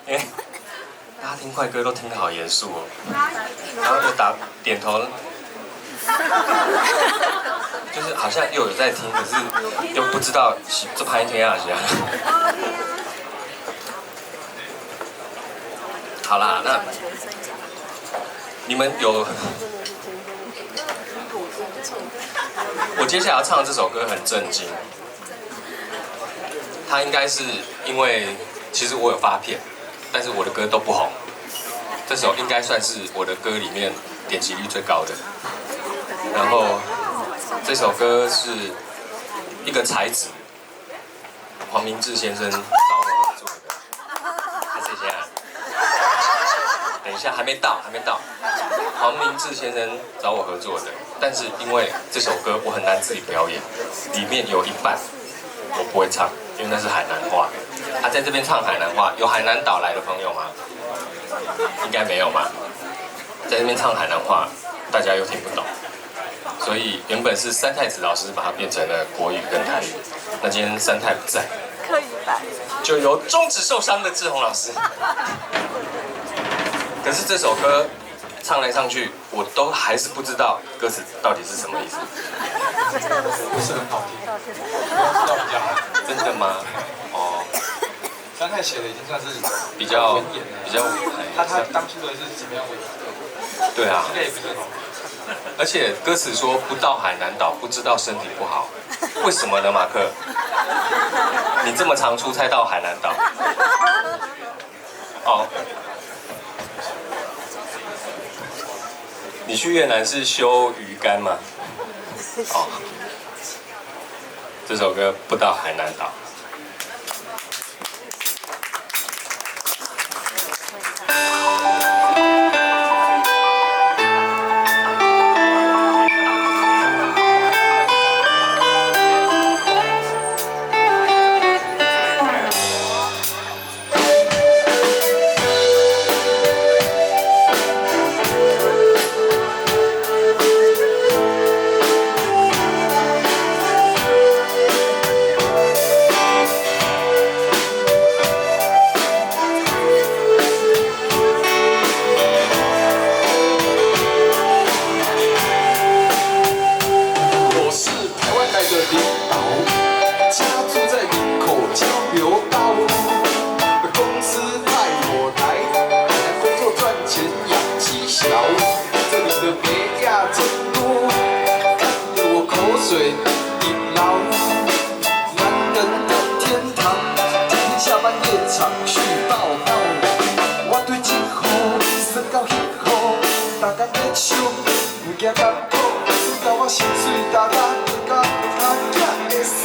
因为大家听快歌都听得好严肃哦，然后就点头，就是好像又有在听，可是又不知道这拍天啊，好啦，那你们有，我接下来要唱的这首歌很震惊，它应该是因为其实我有发片。但是我的歌都不红，这首应该算是我的歌里面点击率最高的。然后这首歌是一个才子黄明志先生找我合作的，还是谁啊？等一下，还没到。黄明志先生找我合作的，但是因为这首歌我很难自己表演，里面有一半我不会唱，因为那是海南话。他在这边唱海南话，有海南岛来的朋友吗？应该没有嘛。在这边唱海南话，大家又听不懂，所以原本是三太子老师把它变成了国语跟台语。那今天三太不在，可以吧？就由中指受伤的志宏老师。可是这首歌唱来唱去，我都还是不知道歌词到底是什么意思。不是很好听，知道比较好。真的吗？哦。三太写的已经算是比较文言了，他当初的是怎么样文言？对啊，应该也不是很好。而且歌词说不到海南岛不知道身体不好，为什么呢，马克？你这么常出差到海南岛？哦，你去越南是修鱼竿吗？哦，这首歌不到海南岛。不惊艰苦，只教我心碎，大大甲他囝的锁。